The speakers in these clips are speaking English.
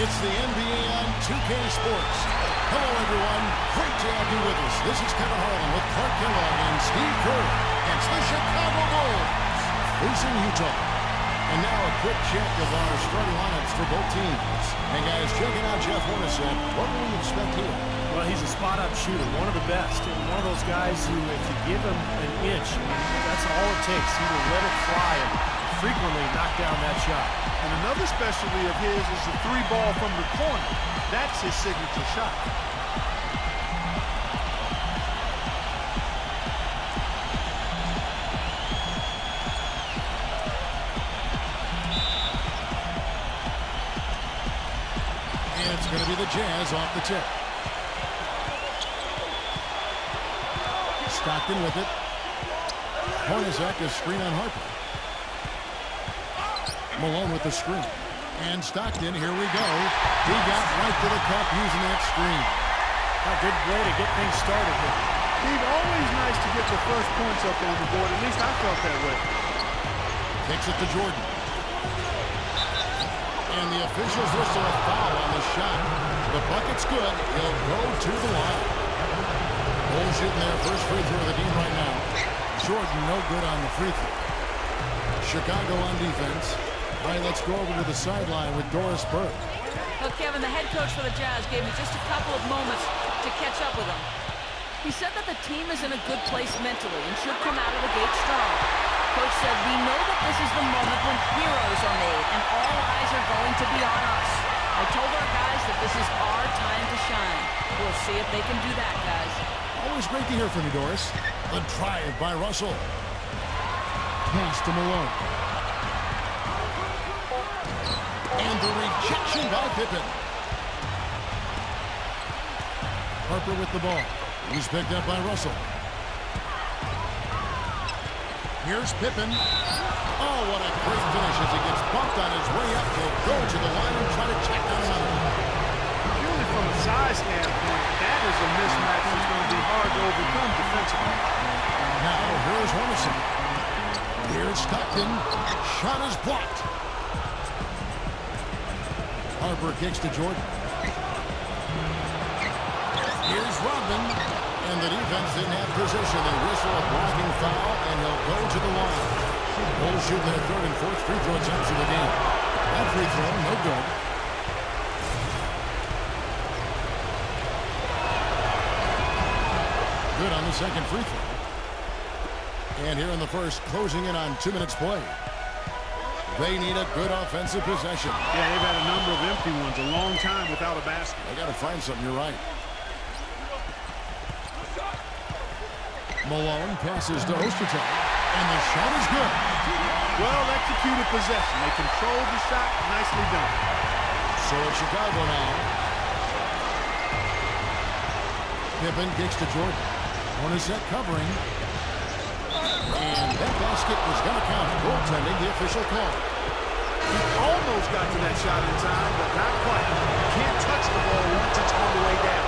It's the NBA on 2K Sports. Hello, everyone. Great to have you with us. This is Kevin Harlan with Clark Kellogg and Steve Kerr. It's the Chicago Bulls facing Utah. And now a quick check of our starting lineups for both teams. And guys, checking out Jeff Hornacek. What do we expect here? Well, he's a spot-up shooter, one of the best, and one of those guys who, if you give him an inch, that's all it takes. He will let it fly and frequently knock down that shot. And another specialty of his is the three ball from the corner. That's his signature shot. And it's going to be the Jazz off the tip. Stockton with it. Hornacek is screen on Harper. Malone with the screen. And Stockton, here we go. He got right to the cup using that screen. A good way to get things started here. Steve, always nice to get the first points up on the board. At least I felt that way. Kicks it to Jordan. And the officials whistle a foul on the shot. The bucket's good. He'll go to the line. Bulls shooting their first free throw of the game right now. Jordan no good on the free throw. Chicago on defense. All right, let's go over to the sideline with Doris Burke. Well, Kevin, the head coach for the Jazz gave me just a couple of moments to catch up with him. He said that the team is in a good place mentally and should come out of the gate strong. Coach said, we know that this is the moment when heroes are made and all eyes are going to be on us. I told our guys that this is our time to shine. We'll see if they can do that, guys. Always great to hear from you, Doris. The drive by Russell. Pass to Malone. And the rejection by Pippen. Harper with the ball. He's picked up by Russell. Here's Pippen. Oh, what a great finish as he gets bumped on his way up. He'll go to the line and try to check down another. Purely from a size standpoint, that is a mismatch that's going to be hard to overcome defensively. Now, here's Hornacek. Here's Stockton. Shot is blocked. Harper kicks to Jordan. Here's Rodman. And the defense didn't have position. They whistle a blocking foul, and he'll go to the line. Bulls shooting their third and fourth free throw attempts of the game. That free throw, no good. Good on the second free throw. And here in the first, closing in on 2 minutes play. They need a good offensive possession. Yeah, they've had a number of empty ones, a long time without a basket. They got to find something, you're right. Malone passes to Ostertag, and the shot is good. Well executed possession. They controlled the shot. Nicely done. So it's Chicago now. Pippen kicks to Jordan. Hornacek covering. And that basket was going to count. Goaltending, the official call. He almost got to that shot in time, but not quite. You can't touch the ball once it's on the way down.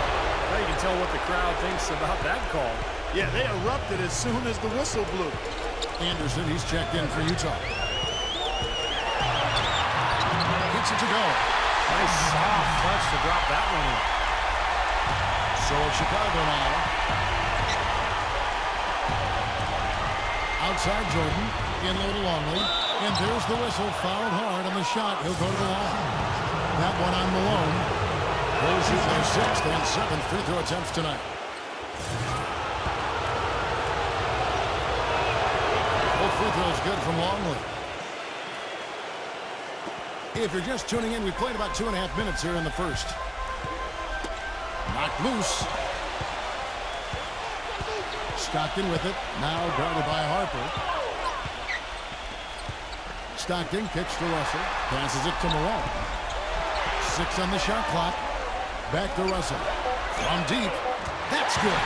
Now you can tell what the crowd thinks about that call. Yeah, they erupted as soon as the whistle blew. Anderson, he's checked in for Utah. Gets it to go. Nice soft touch to drop that one in. So it's Chicago now. Outside Jordan, in low to Longley. And there's the whistle, fouled hard on the shot. He'll go to the line. That one on Malone. Bulls shoot their sixth and seventh free throw attempts tonight. Free throws good from Longley. If you're just tuning in, we played about 2.5 minutes here in the first. Knocked loose. Stockton with it. Now guarded by Harper. Stockton kicks to Russell. Passes it to Malone. 6 on the shot clock. Back to Russell. From deep. That's good.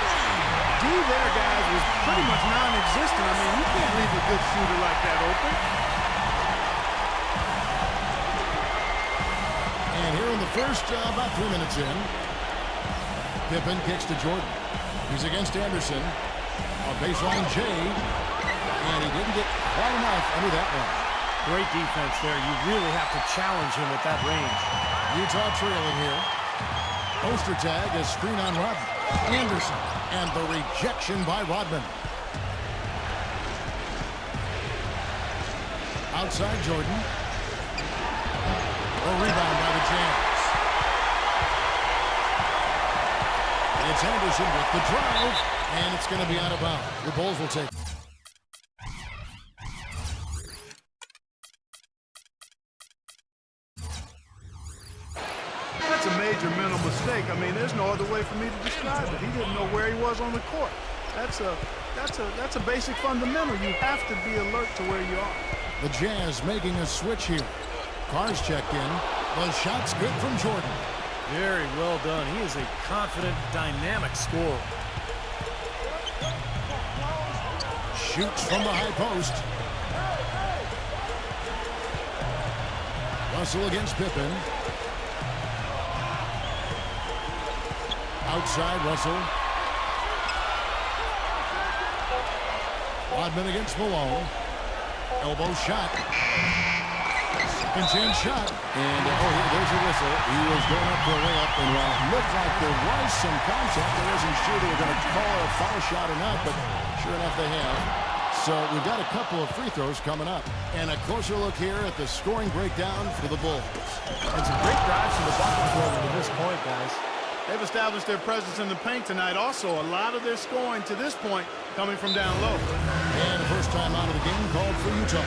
D there, guys, was pretty much non-existent. I mean, you can't leave a good shooter like that open. And here in the first, about 3 minutes in, Pippen kicks to Jordan. He's against Anderson. A baseline J. And he didn't get quite enough under that one. Great defense there. You really have to challenge him at that range. Utah trailing here. Poster tag is screen on Rodman. Anderson. And the rejection by Rodman. Outside Jordan. A rebound by the Jazz. It's Anderson with the drive. And it's going to be out of bounds. The Bulls will take. That's a major mental mistake. I mean, there's no other way for me to describe it. He didn't know where he was on the court. That's a basic fundamental. You have to be alert to where you are. The Jazz making a switch here. Carr's checked in. The shot's good from Jordan. Very well done. He is a confident, dynamic scorer. Shoots from the high post. Russell against Pippen. Outside Russell. Rodman against Malone. Elbow shot. Second chance shot. And there's a whistle. He was going up for a layup, and while it looked like there was some contact, I wasn't sure they were going to call a foul shot or not, but sure enough they have. So we've got a couple of free throws coming up. And a closer look here at the scoring breakdown for the Bulls. And some great drives from the bucket for them to this point, guys. They've established their presence in the paint tonight. Also, a lot of their scoring to this point coming from down low. And first time out of the game called for Utah.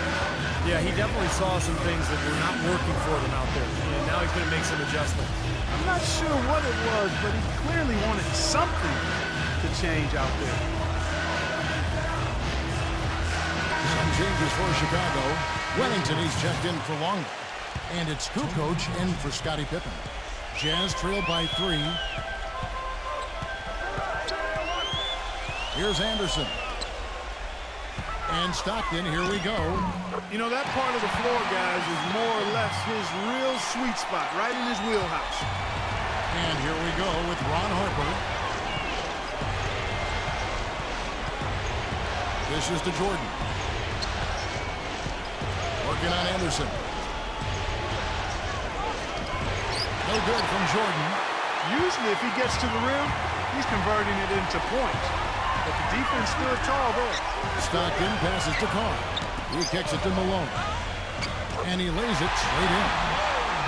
Yeah, he definitely saw some things that were not working for them out there. And now he's going to make some adjustments. I'm not sure what it was, but he clearly wanted something to change out there. Some changes for Chicago. Wellington, he's checked in for longer. And it's Kukoc in for Scottie Pippen. Jazz trailed by 3. Here's Anderson. And Stockton, here we go. You know, that part of the floor, guys, is more or less his real sweet spot, right in his wheelhouse. And here we go with Ron Harper. Dishes to Jordan. Working on Anderson. No good from Jordan. Usually, if he gets to the rim, he's converting it into points. But the defense stood tall there. Stockton passes to Carr. He kicks it to Malone. And he lays it straight in.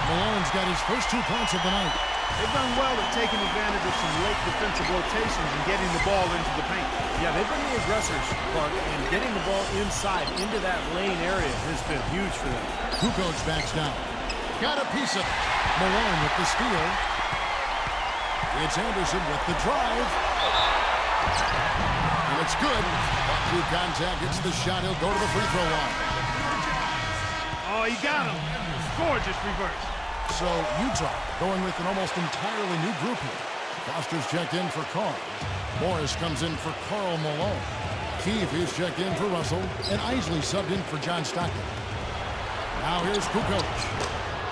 Malone's got his first 2 points of the night. They've done well at taking advantage of some late defensive rotations and getting the ball into the paint. Yeah, they've been the aggressors, Clark, and getting the ball inside into that lane area has been huge for them. Kukoc backs down. Got a piece of it. Malone with the steal. It's Anderson with the drive. And it's good. Through contact, gets the shot. He'll go to the free throw line. Oh, he got him. Gorgeous reverse. So Utah going with an almost entirely new group here. Foster's checked in for Carr. Morris comes in for Karl Malone. Keefe is checked in for Russell. And Isley subbed in for John Stockton. Now here's Kukoc.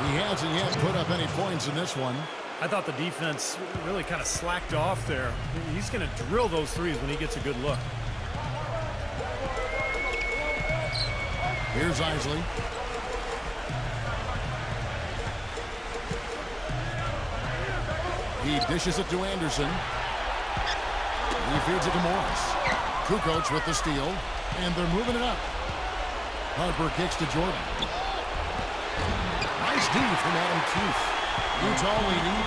He hasn't yet put up any points in this one. I thought the defense really kind of slacked off there. He's going to drill those threes when he gets a good look. Here's Isley. He dishes it to Anderson. He feeds it to Morris. Kukoc with the steal. And they're moving it up. Harper kicks to Jordan. Nice D from Adam Keefe. Utah leading.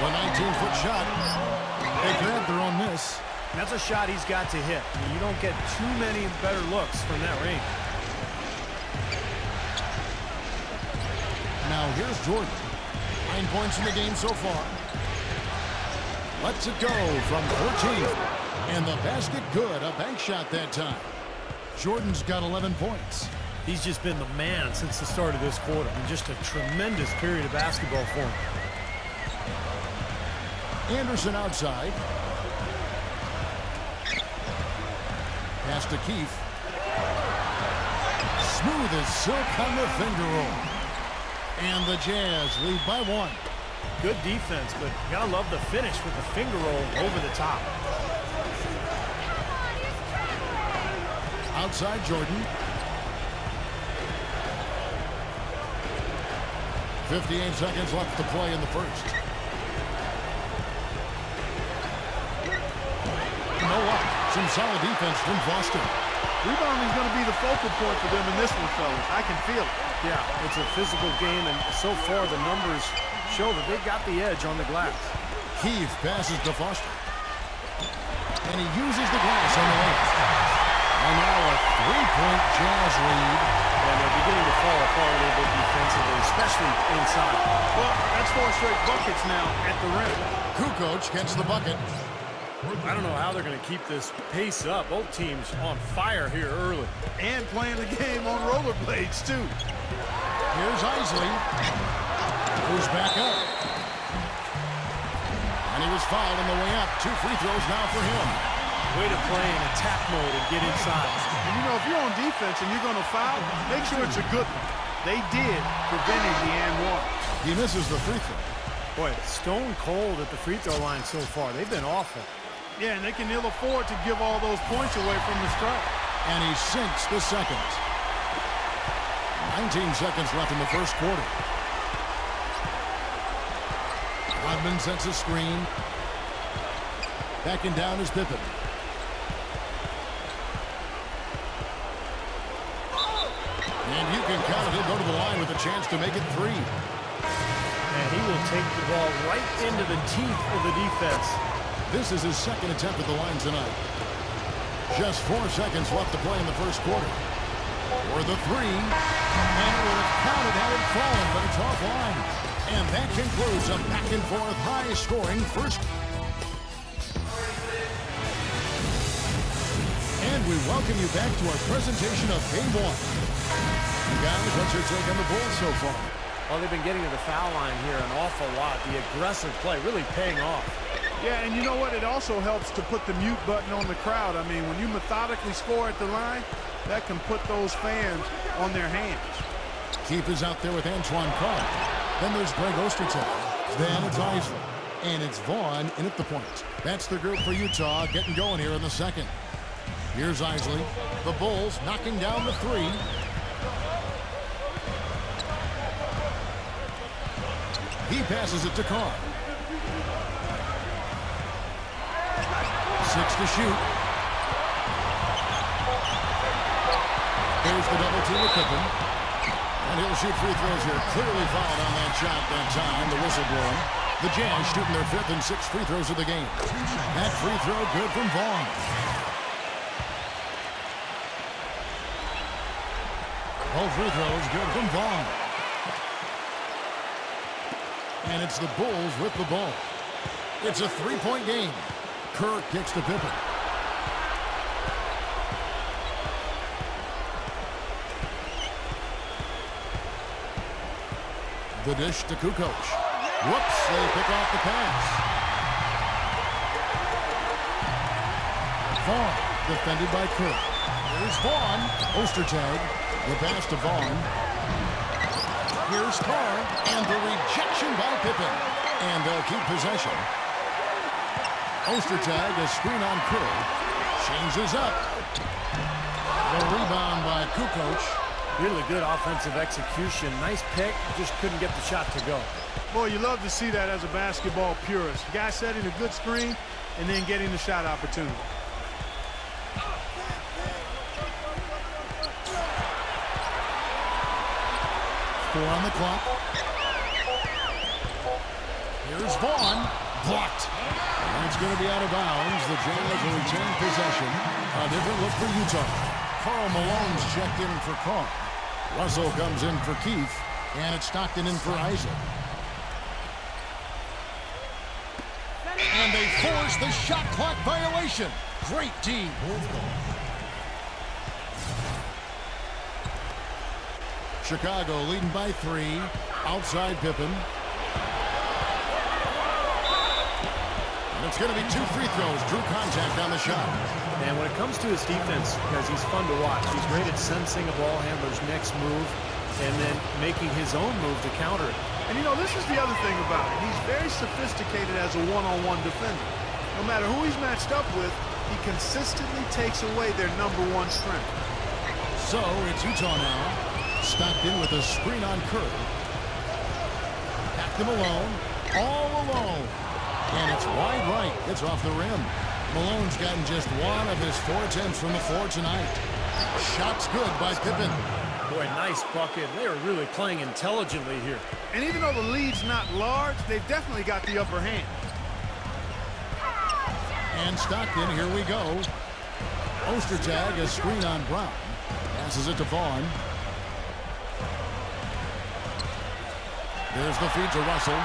The 19-foot shot. They grabbed their own miss. That's a shot he's got to hit. You don't get too many better looks from that range. Now here's Jordan. 9 points in the game so far. Lets it go from 14. And the basket good. A bank shot that time. Jordan's got 11 points. He's just been the man since the start of this quarter. And just a tremendous period of basketball for him. Anderson outside. Pass to Keefe. Smooth as silk on the finger roll. And the Jazz lead by 1. Good defense, but you gotta love the finish with the finger roll over the top. Outside Jordan. 58 seconds left to play in the first. No luck. Some solid defense from Boston. Rebounding is going to be the focal point for them in this one, fellas. I can feel it. Yeah, it's a physical game, and so far the numbers show that they got the edge on the glass. Keith passes to Foster. And he uses the glass on the left. And now a three-point Jazz lead. And they're beginning to fall apart a little bit defensively, especially inside. Well, that's 4 straight buckets now at the rim. Kukoc gets the bucket. I don't know how they're going to keep this pace up. Both teams on fire here early. And playing the game on rollerblades, too. Here's Isley. Who's back up. And he was fouled on the way up. 2 free throws now for him. Way to play in attack mode and get inside. And you know, if you're on defense and you're going to foul, make sure it's a good one. They did, preventing the and one. He misses the free throw. Boy, stone cold at the free throw line so far. They've been awful. Yeah, and they can ill afford to give all those points away from the start. And he sinks the second. 19 seconds left in the first quarter. Rodman sets a screen. Backing down is Pippen. And you can count it. He'll go to the line with a chance to make it 3. And he will take the ball right into the teeth of the defense. This is his second attempt at the line tonight. Just 4 seconds left to play in the first quarter. For the 3. And it would have counted had it fallen, but it's offline. And that concludes a back-and-forth high-scoring first. And we welcome you back to our presentation of Game 1. Guys, what's your take on the Bulls so far? Well, they've been getting to the foul line here an awful lot. The aggressive play really paying off. Yeah, and you know what? It also helps to put the mute button on the crowd. I mean, when you methodically score at the line, that can put those fans on their hands. Keith is out there with Antoine Carr. Then there's Greg Ostertag. Then it's Isley. And it's Vaughn in at the point. That's the group for Utah getting going here in the second. Here's Isley. The Bulls knocking down the 3. He passes it to Carr. 6 to shoot. There's the double team with Pippen. And he'll shoot free throws here. Clearly fouled on that shot that time. The whistle blown. The Jazz shooting their 5th and 6th free throws of the game. That free throw good from Vaughn. All free throws good from Vaughn. And it's the Bulls with the ball. It's a 3-point game. Kerr kicks to Pippen. The dish to Kukoc. Whoops, they pick off the pass. Vaughn, defended by Kerr. Here's Vaughn. Ostertag, the pass to Vaughn. Here's Carr, and the rejection by Pippen. And they'll keep possession. Ostertag, a screen on Kerr. Changes up. The rebound by Kukoc. Really good offensive execution. Nice pick, just couldn't get the shot to go. Boy, you love to see that as a basketball purist. Guy setting a good screen and then getting the shot opportunity. Four on the clock. Here's Vaughn. Blocked. And it's going to be out of bounds. The Jazz will retain possession. A different look for Utah. Karl Malone's checked in for Carr. Russell comes in for Keith. And it's Stockton in for Isaac. And they force the shot clock violation. Great D. Chicago leading by 3. Outside Pippen. And it's going to be 2 free throws. Drew contact on the shot. And when it comes to his defense, because he's fun to watch, he's great at sensing a ball handler's next move and then making his own move to counter it. And you know, this is the other thing about it. He's very sophisticated as a one-on-one defender. No matter who he's matched up with, he consistently takes away their #1 strength. So it's Utah now. Stockton with a screen on Kerr. to Malone. All alone. And it's wide right. It's off the rim. Malone's gotten just one of his 4 attempts from the floor tonight. Shot's good by Pippen. Boy, nice bucket. They are really playing intelligently here. And even though the lead's not large, they've definitely got the upper hand. And Stockton, here we go. Ostertag, a screen on Brown. Passes it to Vaughn. There's the feed to Russell.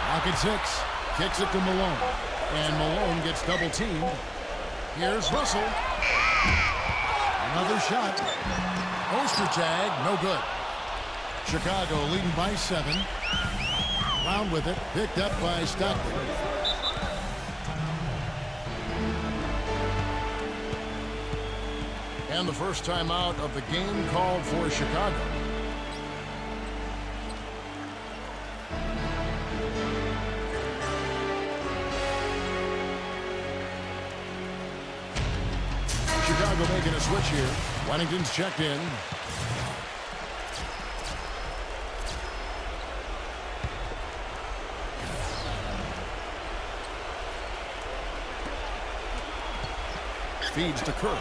Pocket 6. Kicks it to Malone. And Malone gets double-teamed. Here's Russell. Another shot. Ostertag, no good. Chicago leading by 7. Brown with it. Picked up by Stockton. And the first timeout of the game called for Chicago. Chicago making a switch here. Wennington's checked in. Feeds to Kerr.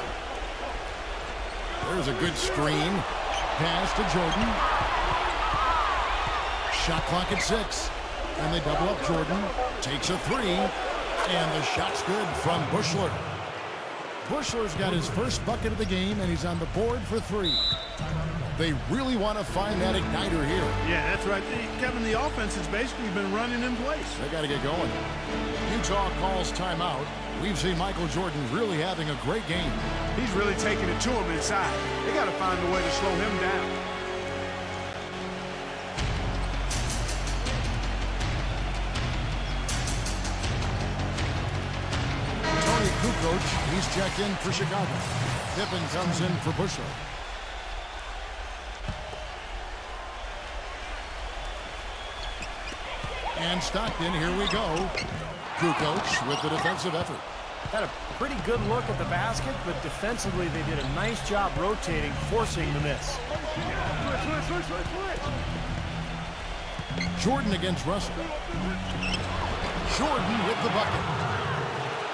There's a good screen. Pass to Jordan. Shot clock at 6. And they double up Jordan. Takes a 3. And the shot's good from Buechler. Buechler's got his first bucket of the game, and he's on the board for 3. They really want to find that igniter here. Yeah, that's right. Kevin, the offense has basically been running in place. They got to get going. Utah calls timeout. We've seen Michael Jordan really having a great game. He's really taking it to him inside. They got to find a way to slow him down. Tony Kukoc, he's checked in for Chicago. Pippen comes in for Buechler. And Stockton, here we go. Kukoc with the defensive effort. Had a pretty good look at the basket, but defensively they did a nice job rotating, forcing the miss. Jordan against Russell. Jordan with the bucket.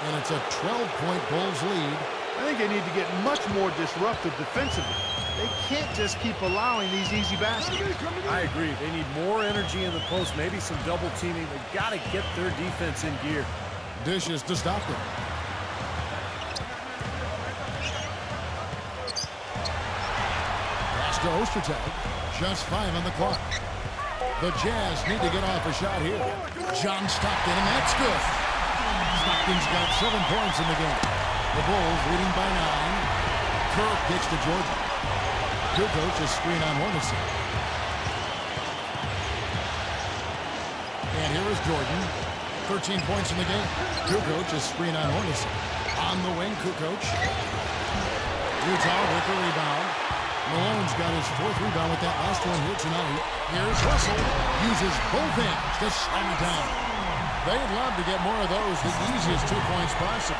And it's a 12-point Bulls lead. I think they need to get much more disruptive defensively. They can't just keep allowing these easy baskets. I agree. They need more energy in the post, maybe some double teaming. They've got to get their defense in gear. Dishes to Stockton. Pass to Ostertag. Just 5 on the clock. The Jazz need to get off a shot here. John Stockton, and that's good. Stockton's got 7 points in the game. The Bulls leading by 9. Kerr kicks to Jordan. Kukoc is screen on Hornacek. And here is Jordan. 13 points in the game. Kukoc is screen on Hornacek. On the wing, Kukoc. Utah with the rebound. Malone's got his 4th rebound with that last one here tonight. Here's Russell. Uses both hands to slam it down. They'd love to get more of those, the easiest 2 points possible.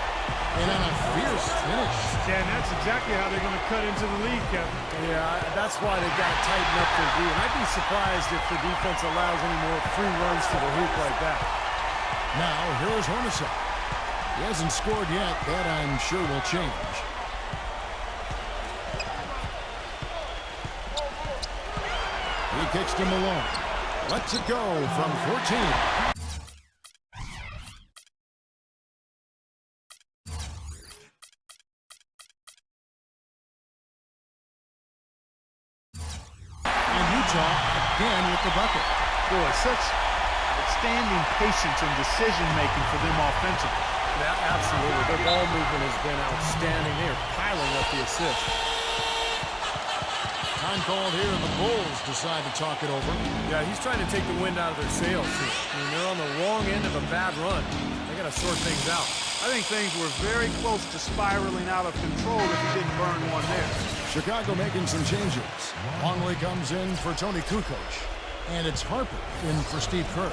And on a fierce finish. Yeah, and that's exactly how they're going to cut into the lead, Kevin. Yeah, that's why they've got to tighten up their D. And I'd be surprised if the defense allows any more free runs to the hoop like that. Now, here is Hornacek. He hasn't scored yet. That, I'm sure, will change. He kicks to Malone. Lets it go from 14. Again with the bucket. Boy, such outstanding patience and decision-making for them offensively. Yeah, absolutely. Their ball movement has been outstanding. They are piling up the assists. Time called here, and the Bulls decide to talk it over. Yeah, he's trying to take the wind out of their sails here. I mean, they're on the wrong end of a bad run. They got to sort things out. I think things were very close to spiraling out of control if he didn't burn one there. Chicago making some changes. Longley comes in for Tony Kukoc. And it's Harper in for Steve Kerr.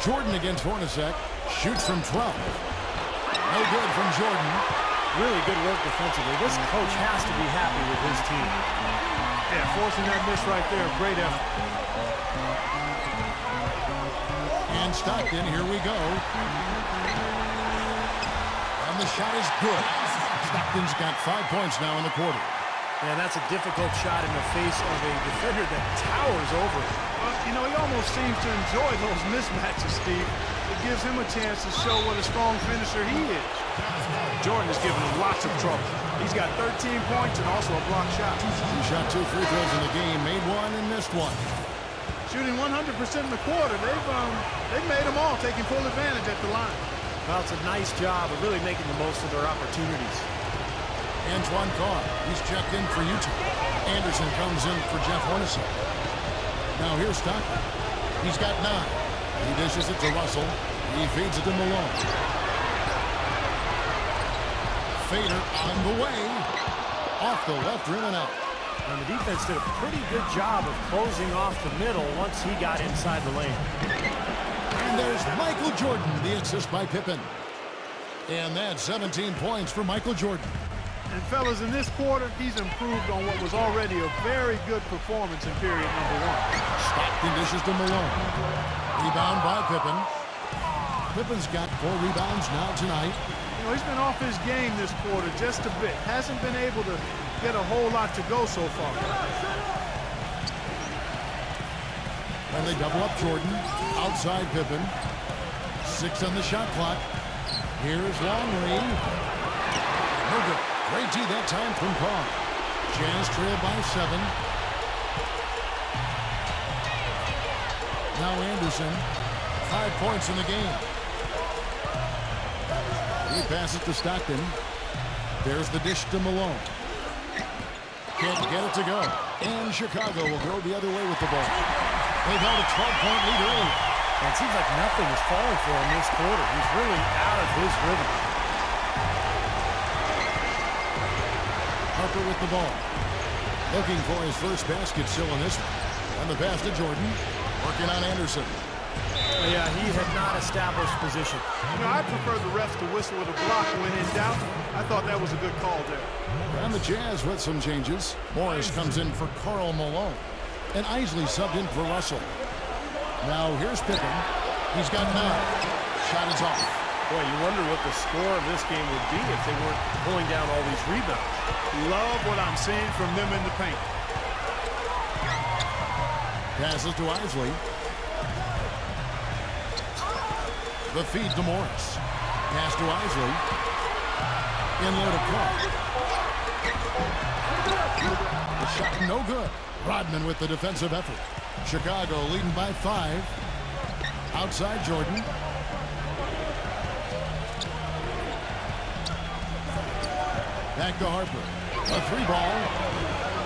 Jordan against Hornacek. Shoots from 12. No good from Jordan. Really good work defensively. This coach has to be happy with his team. Yeah, forcing that miss right there. Great effort. And Stockton, here we go. And the shot is good. Stockton's got 5 points now in the quarter. And that's a difficult shot in the face of a defender that towers over him. Well, you know, he almost seems to enjoy those mismatches, Steve. It gives him a chance to show what a strong finisher he is. Jordan is giving him lots of trouble. He's got 13 points and also a blocked shot. He shot 2 free throws in the game, made one and missed one. Shooting 100% in the quarter. They've made them all, taking full advantage at the line. Well, it's a nice job of really making the most of their opportunities. Antoine Carr, he's checked in for Utah. Anderson comes in for Jeff Hornacek. Now here's Stockton. He's got 9. He dishes it to Russell. He feeds it to Malone. Fader on the way. Off the left rim and out. And the defense did a pretty good job of closing off the middle once he got inside the lane. And there's Michael Jordan, the assist by Pippen. And that's 17 points for Michael Jordan. And fellas, in this quarter, he's improved on what was already a very good performance in period number 1. Stockton dishes to Malone. Rebound by Pippen. Pippen's got 4 rebounds now tonight. You know, he's been off his game this quarter just a bit. Hasn't been able to get a whole lot to go so far. And they double up Jordan. Outside Pippen. 6 on the shot clock. Here's Longley. No good. Great D that time from Carr. Jazz trail by 7. Now Anderson. 5 points in the game. He passes to Stockton. There's the dish to Malone. Can't get it to go. And Chicago will go the other way with the ball. They've held a 12-point lead early. And it seems like nothing is falling for him this quarter. He's really out of his rhythm. Harper with the ball. Looking for his first basket still in this one. And the pass to Jordan. Working on Anderson. Yeah, he had not established position. You know, I prefer the refs to whistle with a block when in doubt. I thought that was a good call there. And the Jazz with some changes. Morris comes in for Karl Malone. And Isley subbed in for Russell. Now here's Pippen. He's got 9. Shot is off. Boy, you wonder what the score of this game would be if they weren't pulling down all these rebounds. Love what I'm seeing from them in the paint. Passes to Isley. The feed to Morris. Pass to Isley. In low to Carr. The shot no good. Rodman with the defensive effort. Chicago leading by 5. Outside Jordan. Back to Harper. A 3-ball.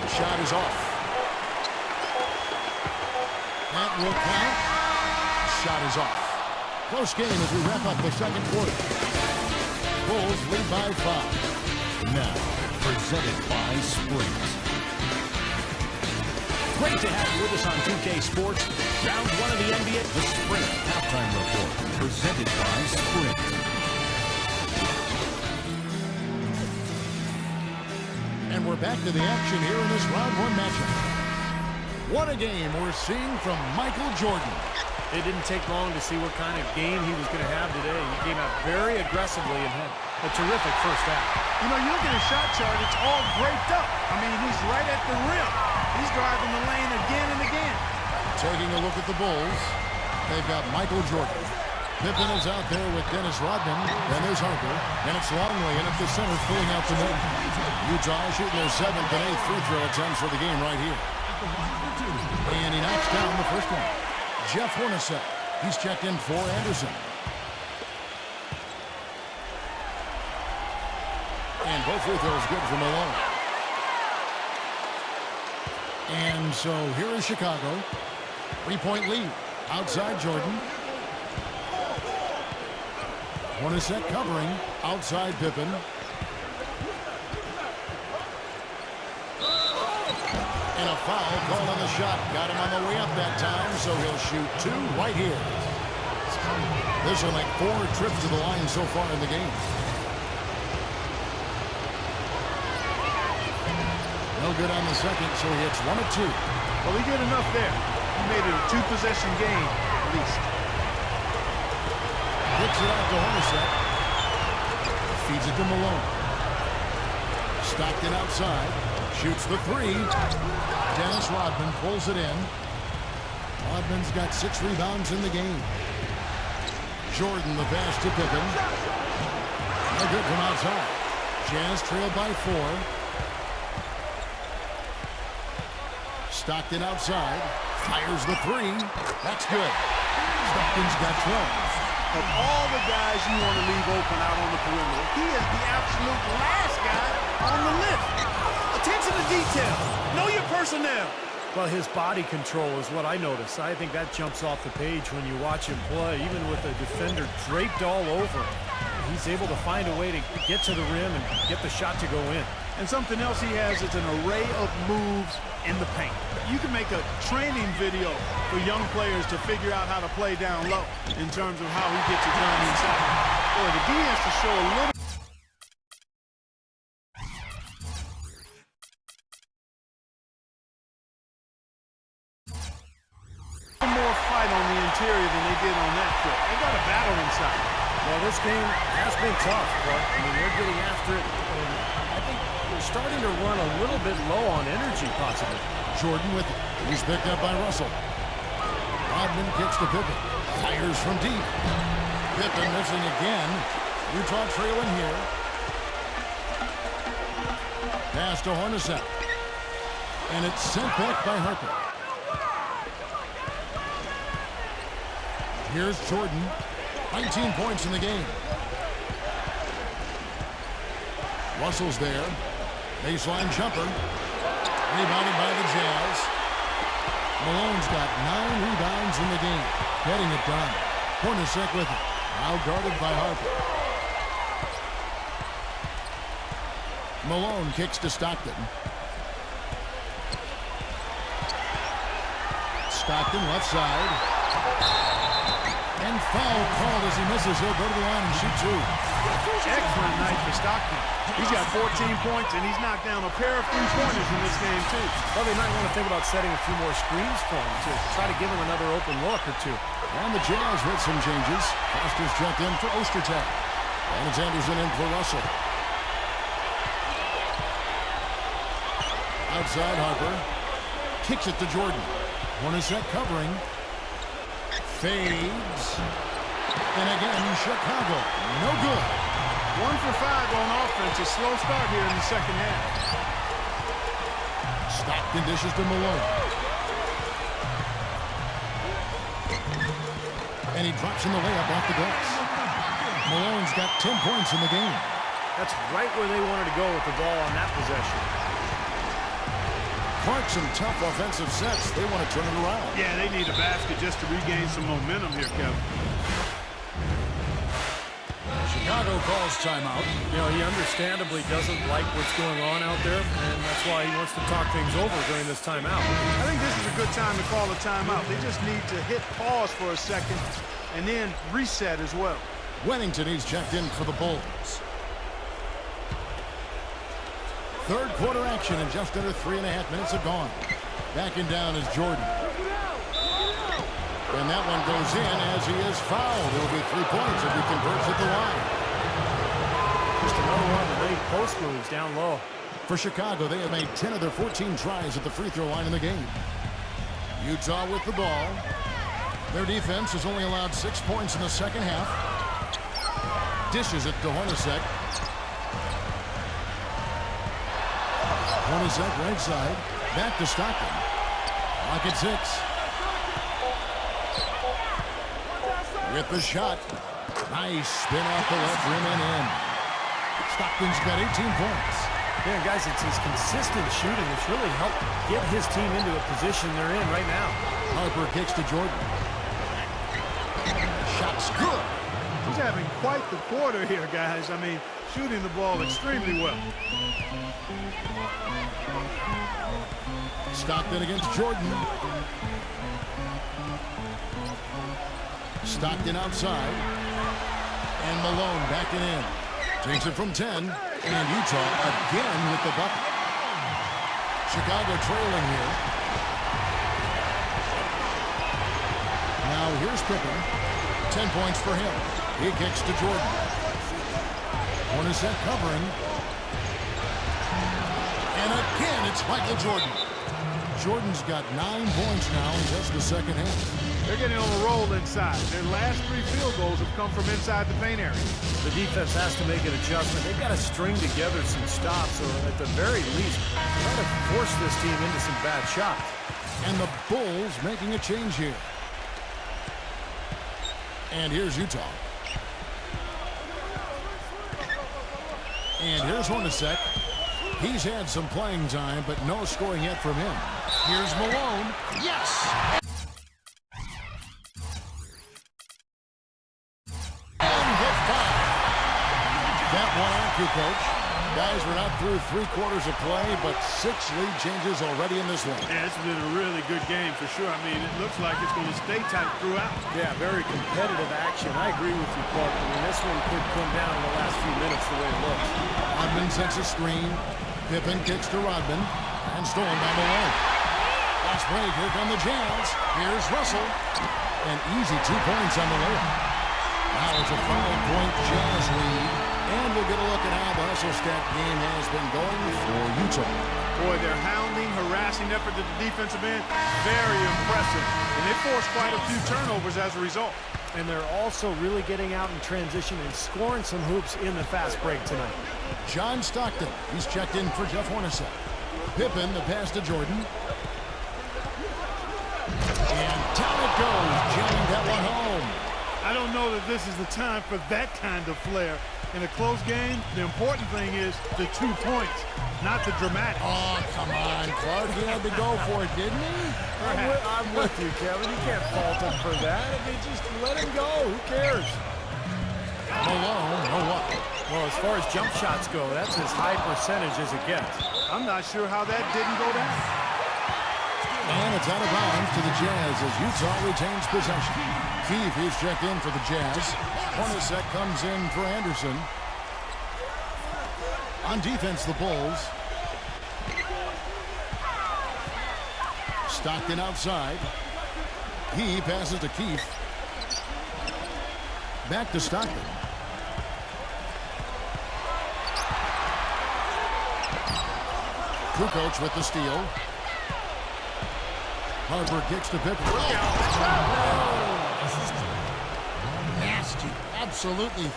The shot is off. That will count. Shot is off. Close game as we wrap up the second quarter. Bulls lead by 5. Now, presented by Sprint. Great to have you with us on 2K Sports. Round 1 of the NBA. The Sprint Halftime Report. Presented by Sprint. And we're back to the action here in this round 1 matchup. What a game we're seeing from Michael Jordan. It didn't take long to see what kind of game he was going to have today. He came out very aggressively and had a terrific first half. You know, you look at his shot chart, it's all draped up. I mean, he's right at the rim. He's driving the lane again and again. Taking a look at the Bulls, they've got Michael Jordan. Pippen is out there with Dennis Rodman. Then there's Harper. And it's Longley in at the center, pulling out the middle. Utah shooting their 7th and 8th free throw attempts for the game right here. And he knocks down the first one. Jeff Hornacek. He's checked in for Anderson. And both free throws good for Malone. And so here is Chicago. 3-point lead. Outside Jordan. Hornacek covering. Outside Pippen. And a foul called on the shot. Got him on the way up that time, so he'll shoot 2 right here. This will make 4 trips to the line so far in the game. No good on the second, so he hits 1 of 2. Well, he did enough there. He made it a 2-possession game, at least. Kicks it out to Hornacek. Feeds it to Malone. Stockton outside. Shoots the 3. Dennis Rodman pulls it in. Rodman's got 6 rebounds in the game. Jordan the pass to Pippen. No good from outside. Jazz trailed by 4. Stockton outside. Fires the 3. That's good. Stockton's got 12. Of all the guys you want to leave open out on the perimeter, he is the absolute last guy on the list. Attention to detail. Know your personnel. Well, his body control is what I notice. I think that jumps off the page when you watch him play, even with a defender draped all over him. He's able to find a way to get to the rim and get the shot to go in. And something else he has is an array of moves in the paint. You can make a training video for young players to figure out how to play down low in terms of how he gets it done inside. Boy, the D has to show a little more fight on the interior than they did on that trip. They got a battle inside. Well, this game has been tough, but I mean, they're getting after it. And I think they're starting to run a little bit low on energy, possibly. Jordan with it. He's picked up by Russell. Rodman kicks to Pippen. Fires from deep. Pippen missing again. Utah trailing here. Pass to Hornacek. And it's sent back by Harper. Here's Jordan. 19 points in the game. Russell's there. Baseline jumper. Rebounded by the Jazz. Malone's got 9 rebounds in the game. Getting it done. Hornacek with it. Now guarded by Harper. Malone kicks to Stockton. Stockton left side. And foul called as he misses. He'll go to the line and shoot 2. Excellent night for Stockton. He's got 14 points, and he's knocked down a pair of 3-pointers in this game, too. Well, they might want to think about setting a few more screens for him to try to give him another open look or 2. And the Jazz with some changes. Foster's checked in for Ostertag. And it's Anderson in for Russell. Outside Harper. Kicks it to Jordan. Hornacek covering. Fades. And again, Chicago. No good. 1 for 5 on offense. A slow start here in the second half. Stockton dishes to Malone. And he drops in the layup off the glass. Malone's got 10 points in the game. That's right where they wanted to go with the ball on that possession. Clark, some tough offensive sets. They want to turn it around. Yeah, they need a basket just to regain some momentum here, Kevin. Chicago calls timeout. You know, he understandably doesn't like what's going on out there, and that's why he wants to talk things over during this timeout. I think this is a good time to call a timeout. They just need to hit pause for a second and then reset as well. Wennington, he's checked in for the Bulls. Third quarter action, and just under 3.5 minutes have gone. Backing down is Jordan. And that one goes in as he is fouled. It'll be 3 points if he converts at the line. Just another one of the late post moves down low. For Chicago, they have made 10 of their 14 tries at the free throw line in the game. Utah with the ball. Their defense has only allowed 6 points in the second half. Dishes it to Hornacek. Hornacek right side. Back to Stockton. Clock at 6. With the shot. Nice spin off the left rim and in. Stockton's got 18 points. Yeah, guys, it's his consistent shooting that's really helped get his team into a position they're in right now. Harper kicks to Jordan. Shot's good. He's having quite the quarter here, guys. I mean, shooting the ball extremely well. Stockton against Jordan. Stockton outside. And Malone backing in. Takes it from 10. And Utah again with the bucket. Chicago trailing here. Now here's Pippen. 10 points for him. He kicks to Jordan. Hornacek covering. And again, it's Michael Jordan. Jordan's got 9 points now in just the second half. They're getting on a roll inside. Their last 3 field goals have come from inside the paint area. The defense has to make an adjustment. They've got to string together some stops, or at the very least, try to force this team into some bad shots. And the Bulls making a change here. And here's Utah. And here's Hornacek. He's had some playing time, but no scoring yet from him. Here's Malone. Yes! And the foul. That one on Kukoc. Guys, we're not through 3 quarters of play, but 6 lead changes already in this one. Yeah, it's been a really good game for sure. I mean, it looks like it's going to stay tight throughout. Yeah, very competitive action. I agree with you, Clark. I mean, this one could come down in the last few minutes the way it looks. Rodman sets a screen. Pippen kicks to Rodman. And stolen by Malone. Fast break. Here come the Jazz. Here's Russell. An easy 2 points on the layup. Now it's a 5-point Jazz lead. And we'll get a look at how the hustle stat game has been going for Utah. Boy, their hounding, harassing effort to the defensive end, very impressive. And they forced quite a few turnovers as a result. And they're also really getting out in transition and scoring some hoops in the fast break tonight. John Stockton, he's checked in for Jeff Hornacek. Pippen, the pass to Jordan. And down it goes, jamming that one home. I don't know that this is the time for that kind of flair. In a close game, the important thing is the 2 points, not the dramatic. Oh, come on, Clark. He had to go for it, didn't he? I'm with you, Kevin. You can't fault him for that. I mean, just let him go. Who cares? Malone, no what? Well, as far as jump shots go, that's as high percentage as it gets. I'm not sure how that didn't go down. And it's out of bounds to the Jazz as Utah retains possession. Keefe is checked in for the Jazz. Hornacek comes in for Anderson. On defense, the Bulls. Stockton outside. He passes to Keefe. Back to Stockton. Kukoc with the steal. Harper kicks to Pippen. This is nasty. Absolutely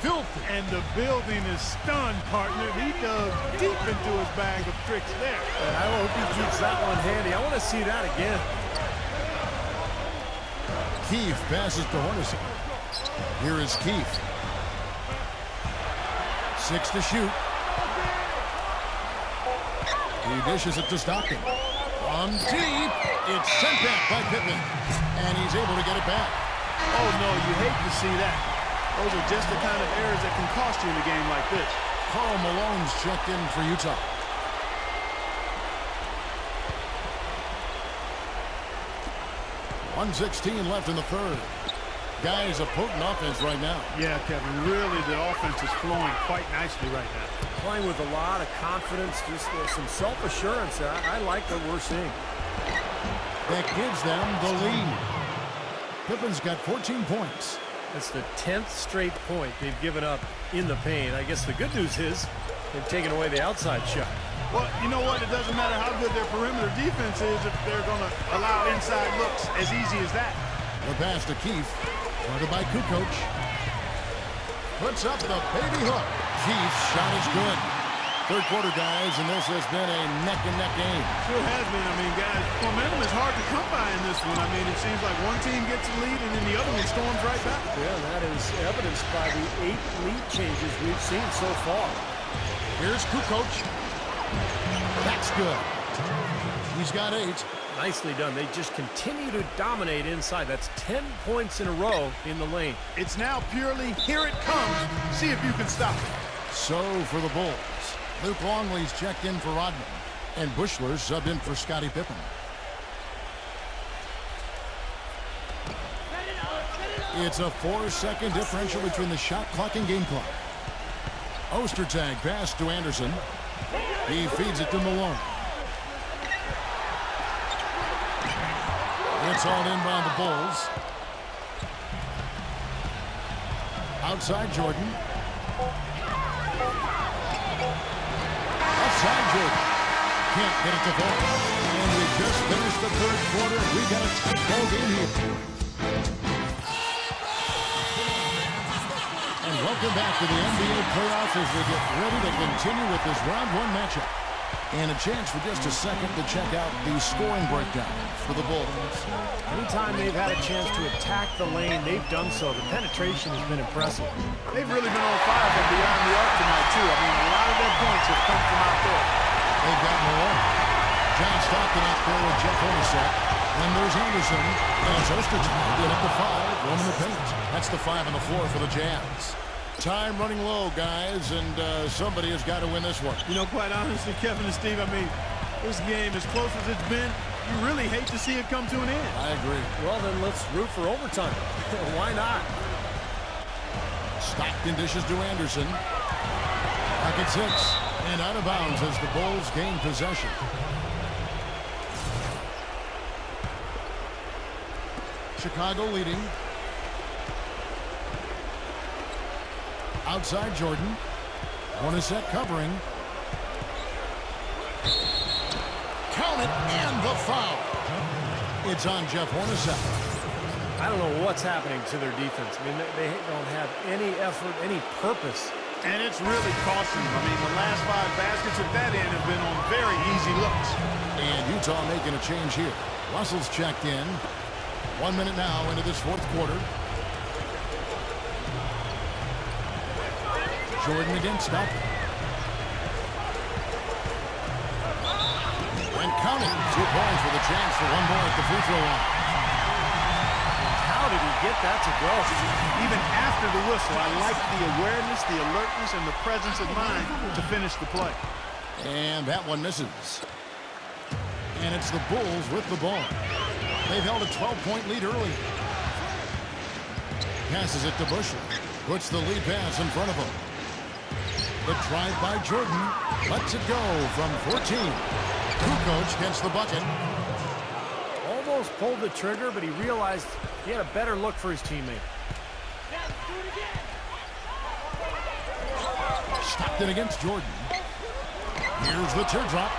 filthy. And the building is stunned, partner. He dug deep into his bag of tricks there. And I hope he keeps that one handy. I want to see that again. Keefe passes to Hornacek. Here is Keefe. 6 to shoot. He dishes it to Stockton. From deep, it's sent back by Pippen. And he's able to get it back. Oh, no, you hate to see that. Those are just the kind of errors that can cost you in a game like this. Karl Malone's checked in for Utah. .116 left in the third. Guys, a potent offense right now. Yeah, Kevin, really the offense is flowing quite nicely right now. Playing with a lot of confidence, just some self-assurance. I like what we're seeing. That gives them the lead. Pippen's got 14 points. That's the 10th straight point they've given up in the paint. I guess the good news is they've taken away the outside shot. Well, you know what? It doesn't matter how good their perimeter defense is if they're going to allow inside looks as easy as that. The pass to Keefe. Guarded by Kukoc. Puts up the baby hook. Keefe's shot is good. Third quarter, guys, and this has been a neck-and-neck game. Sure has been. I mean, guys, momentum is hard to come by in this one. I mean, it seems like one team gets the lead and then the other one storms right back. Yeah, that is evidenced by the 8 lead changes we've seen so far. Here's Kukoc. That's good. He's got 8. Nicely done. They just continue to dominate inside. That's 10 points in a row in the lane. It's now purely, here it comes. See if you can stop it. So for the Bulls, Luke Longley's checked in for Rodman, and Bushler's subbed in for Scottie Pippen. It's a 4-second differential between the shot clock and game clock. Ostertag pass to Anderson. He feeds it to Malone. It's hauled in by the Bulls. Outside Jordan. Outside Jordan. Can't get it to fall. And we just finished the third quarter. We got a tight ball game here. And welcome back to the NBA playoffs as we get ready to continue with this round one matchup. And a chance for just a second to check out the scoring breakdown for the Bulls. Anytime they've had a chance to attack the lane, they've done so. The penetration has been impressive. They've really been on fire from beyond the arc tonight, too. I mean, a lot of their points have come from out there. They've got more. John Stockton out there with Jeff Hornacek. Then there's Anderson. And it's Ostertag in at the 5, roaming the paint. That's the 5 on the floor for the Jazz. Time running low, guys, and somebody has got to win this one. You know, quite honestly, Kevin and Steve, I mean, this game, as close as it's been, you really hate to see it come to an end. I agree. Well, then let's root for overtime. Why not? Stockton dishes to Anderson. Pocket 6, and out of bounds as the Bulls gain possession. Chicago leading. Outside Jordan. Hornacek covering. Count it, and the foul. It's on Jeff Hornacek. I don't know what's happening to their defense. I mean, they don't have any effort, any purpose. And it's really costing them. I mean, the last 5 baskets at that end have been on very easy looks. And Utah making a change here. Russell's checked in. 1 minute now into this fourth quarter. Jordan against Stockton. And counting. 2 points with a chance for one more at the free throw line. How did he get that to go? Even after the whistle, I like the awareness, the alertness, and the presence of mind to finish the play. And that one misses. And it's the Bulls with the ball. They've held a 12-point lead early. Passes it to Busher. Puts the lead pass in front of him. The drive by Jordan lets it go from 14. Kukoc gets the bucket. Almost pulled the trigger, but he realized he had a better look for his teammate. Stockton against Jordan. Here's the teardrop.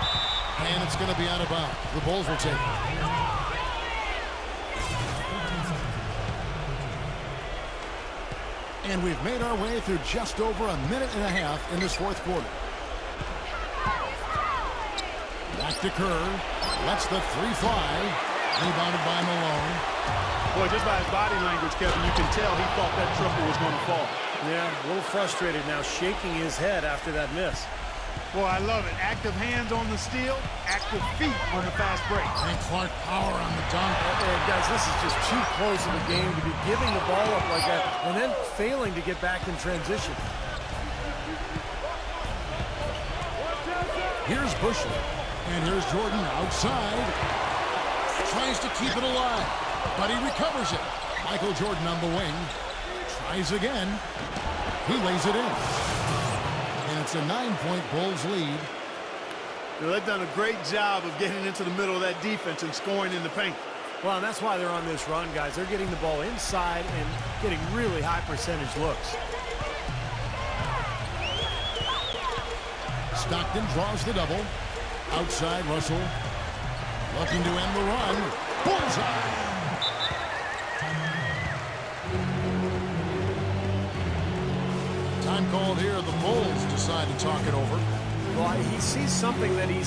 And it's going to be out of bounds. The Bulls will take it. And we've made our way through just over a minute and a half in this fourth quarter. Back to Kerr. Lets the 3 fly. Rebounded by Malone. Boy, just by his body language, Kevin, you can tell he thought that triple was going to fall. Yeah, a little frustrated now, shaking his head after that miss. Boy, I love it. Active hands on the steal, active feet on the fast break. And Clark power on the dunk. Guys, this is just too close of a game to be giving the ball up like that and then failing to get back in transition. Here's Busher. And here's Jordan outside. Tries to keep it alive, but he recovers it. Michael Jordan on the wing. Tries again. He lays it in. And it's a 9-point Bulls lead. They've done a great job of getting into the middle of that defense and scoring in the paint. Well, and that's why they're on this run, guys. They're getting the ball inside and getting really high percentage looks. Stockton draws the double. Outside, Russell. Looking to end the run. Bullseye! Time called here. The Bulls decide to talk it over. Well, he sees something that he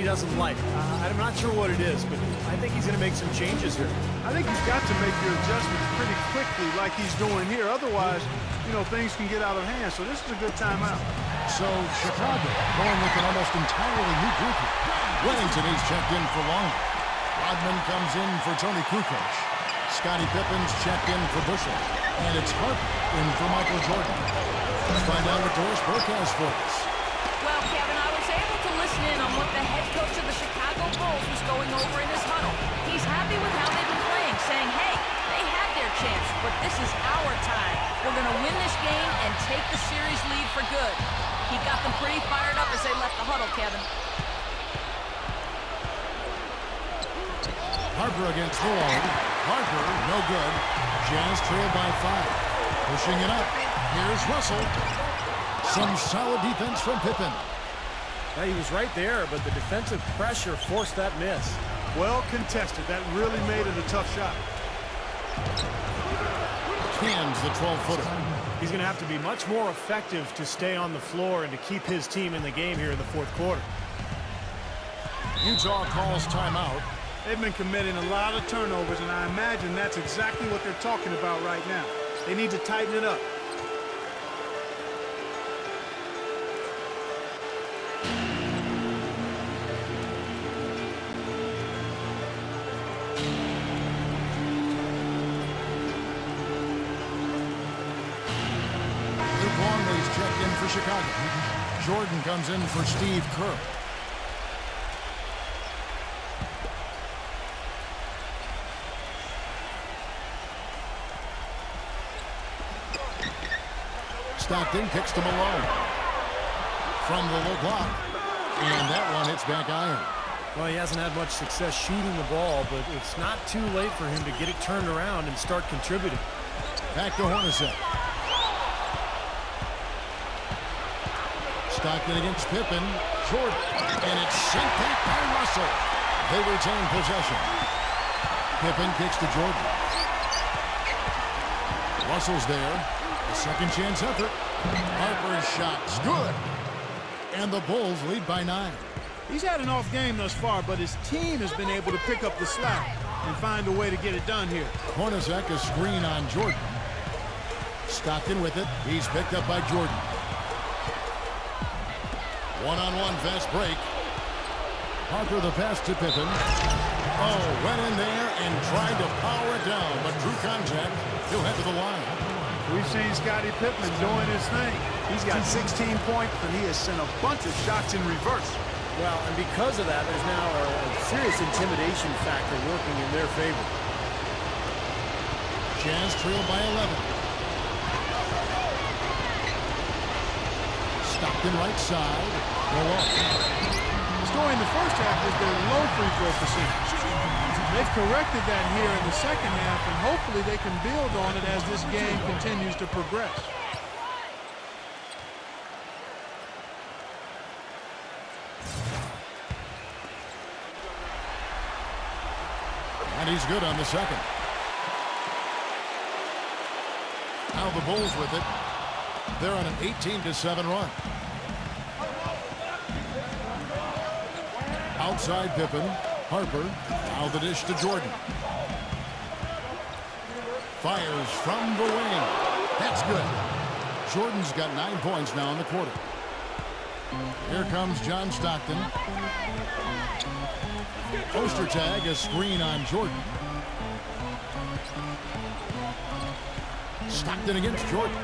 doesn't like. I'm not sure what it is, but I think he's going to make some changes here. I think he's got to make your adjustments pretty quickly like he's doing here. Otherwise, you know, things can get out of hand. So this is a good timeout. So Chicago going with an almost entirely new group here. Wellington is checked in for Long. Rodman comes in for Tony Kukoc. Scottie Pippen's checked in for Busher. And it's Harper in for Michael Jordan. Let's find out what Doris Burke has for us. Well, Kevin, I was able to listen in on what the head coach of the Chicago Bulls was going over in his huddle. He's happy with how they've been playing, saying, hey, they had their chance, but this is our time. We're going to win this game and take the series lead for good. He got them pretty fired up as they left the huddle, Kevin. Harper against Malone. Harper, no good. Jazz trail by 5. Pushing it up. Here's Russell. Some solid defense from Pippen. Now, he was right there, but the defensive pressure forced that miss. Well contested. That really made it a tough shot. Cans the 12-footer. He's going to have to be much more effective to stay on the floor and to keep his team in the game here in the fourth quarter. Utah calls timeout. They've been committing a lot of turnovers, and I imagine that's exactly what they're talking about right now. They need to tighten it up. Checked in for Chicago. Jordan comes in for Steve Kerr. Stockton kicks to Malone. From the low block. And that one hits back iron. Well, he hasn't had much success shooting the ball, but it's not too late for him to get it turned around and start contributing. Back to Hornacek. Stockton against Pippen. Jordan. And it's sent back by Russell. They retain possession. Pippen kicks to Jordan. Russell's there. A second chance effort. Harper's shot's good. And the Bulls lead by 9. He's had an off game thus far, but his team has been able to pick up the slack and find a way to get it done here. Hornacek, a screen on Jordan. Stockton with it. He's picked up by Jordan. One-on-one fast break. Harper the pass to Pippen. Oh, went in there and tried to power it down, but drew contact. He'll head to the line. We've seen Scottie Pippen doing his thing. He's got 16 points, and he has sent a bunch of shots in reverse. Well, and because of that, there's now a serious intimidation factor working in their favor. Jazz trail by 11. Stockton right side. Malone. The story in the first half was their low free throw percentage. They've corrected that here in the second half, and hopefully they can build on it as this game continues to progress. And he's good on the second. Now the Bulls with it. They're on an 18-7 run. Outside Pippen. Harper. Now the dish to Jordan. Fires from the wing. That's good. Jordan's got 9 points now in the quarter. Here comes John Stockton. Ostertag, a screen on Jordan. Stockton against Jordan.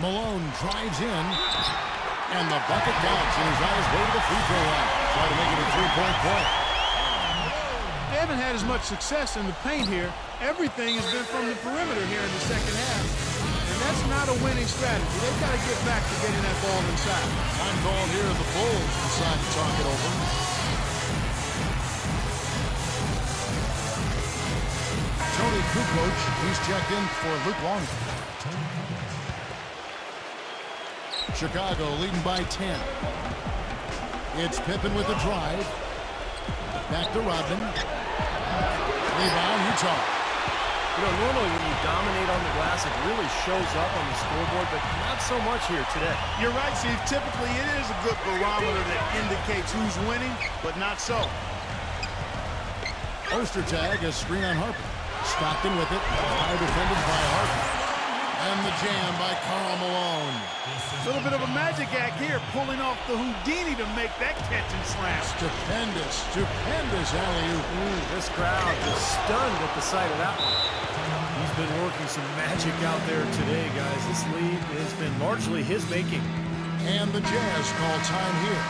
Malone drives in, and the bucket counts, and his eyes go to the free throw line. Try to make it a 3-point play. They haven't had as much success in the paint here. Everything has been from the perimeter here in the second half, and that's not a winning strategy. They've got to get back to getting that ball inside. Time called here. The Bulls decide to talk it over. Tony Kukoc, he's checked in for Luke Longley. Chicago leading by 10. It's Pippen with the drive. Back to Rodman. Rebound, Utah. You know, normally when you dominate on the glass, it really shows up on the scoreboard, but not so much here today. You're right, Steve. Typically, it is a good barometer that indicates who's winning, but not so. Ostertag, a screen on Harper. Stockton with it. Now defended by Harper. And the jam by Karl Malone. A little bit of a magic act here, pulling off the Houdini to make that catch and slam. Stupendous alley-oop. This crowd is stunned at the sight of that one. He's been working some magic out there today, guys. This lead has been largely his making. And the Jazz call time here.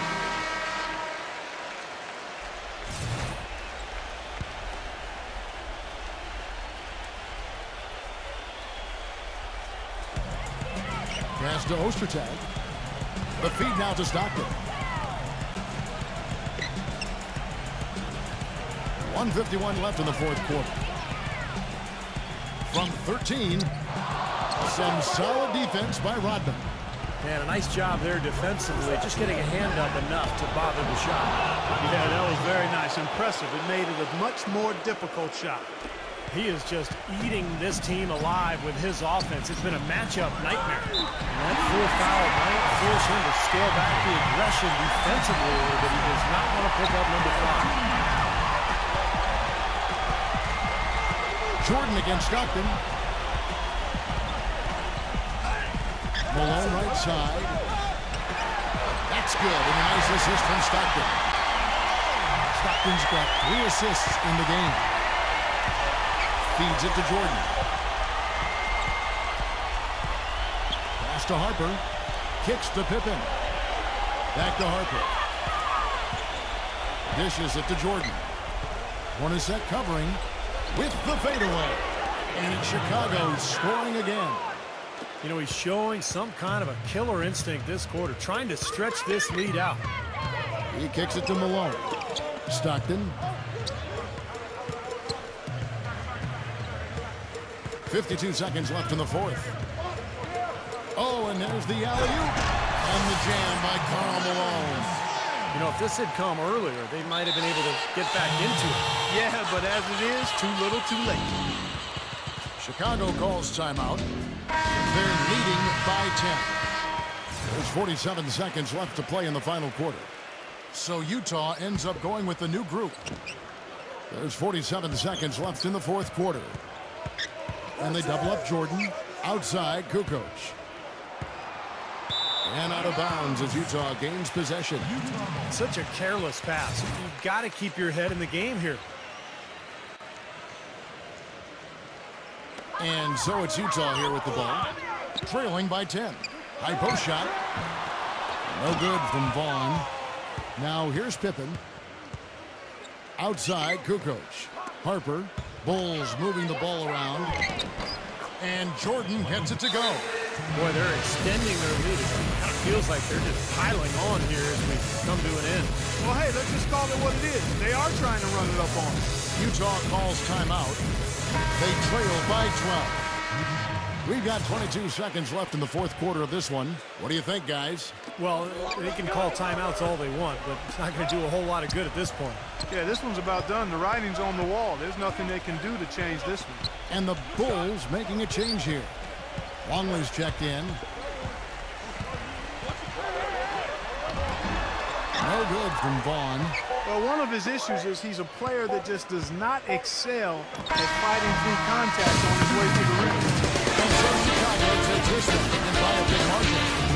Pass to Ostertag. The feed now to Stockton. 1:51 left in the fourth quarter. From 13, some solid defense by Rodman. Man, a nice job there defensively, just getting a hand up enough to bother the shot. Yeah, that was very nice. Impressive. It made it a much more difficult shot. He is just eating this team alive with his offense. It's been a matchup nightmare. And that fourth foul might force him to scale back the aggression defensively a little bit. He does not want to pick up number 5. Jordan against Stockton. Malone right side. That's good, and a nice assist from Stockton. Stockton's got 3 assists in the game. Feeds it to Jordan. Pass to Harper. Kicks to Pippen. Back to Harper. Dishes it to Jordan. Hornacek covering with the fadeaway. And it's Chicago scoring again. You know, he's showing some kind of a killer instinct this quarter, trying to stretch this lead out. He kicks it to Malone. Stockton. 52 seconds left in the fourth. Oh, and there's the alley-oop. And the jam by Karl Malone. You know, if this had come earlier, they might have been able to get back into it. Yeah, but as it is, too little, too late. Chicago calls timeout. They're leading by 10. There's 47 seconds left to play in the final quarter. So Utah ends up going with the new group. There's 47 seconds left in the fourth quarter. And they double up Jordan. Outside, Kukoc. And out of bounds as Utah gains possession. Such a careless pass. You've got to keep your head in the game here. And so it's Utah here with the ball. Trailing by 10. High post shot. No good from Vaughn. Now here's Pippen. Outside, Kukoc. Harper. Bulls moving the ball around. And Jordan gets it to go. Boy, they're extending their lead. It kind of feels like they're just piling on here as we come to an end. Well, hey, let's just call it what it is. They are trying to run it up on us. Utah calls timeout. They trail by 12. We've got 22 seconds left in the fourth quarter of this one. What do you think, guys? Well, they can call timeouts all they want, but it's not going to do a whole lot of good at this point. Yeah, this one's about done. The writing's on the wall. There's nothing they can do to change this one. And the Bulls making a change here. Longley's checked in. No good from Vaughn. Well, one of his issues is he's a player that just does not excel at fighting through contact on his way to the rim. And so Chicago takes this one and by a big margin.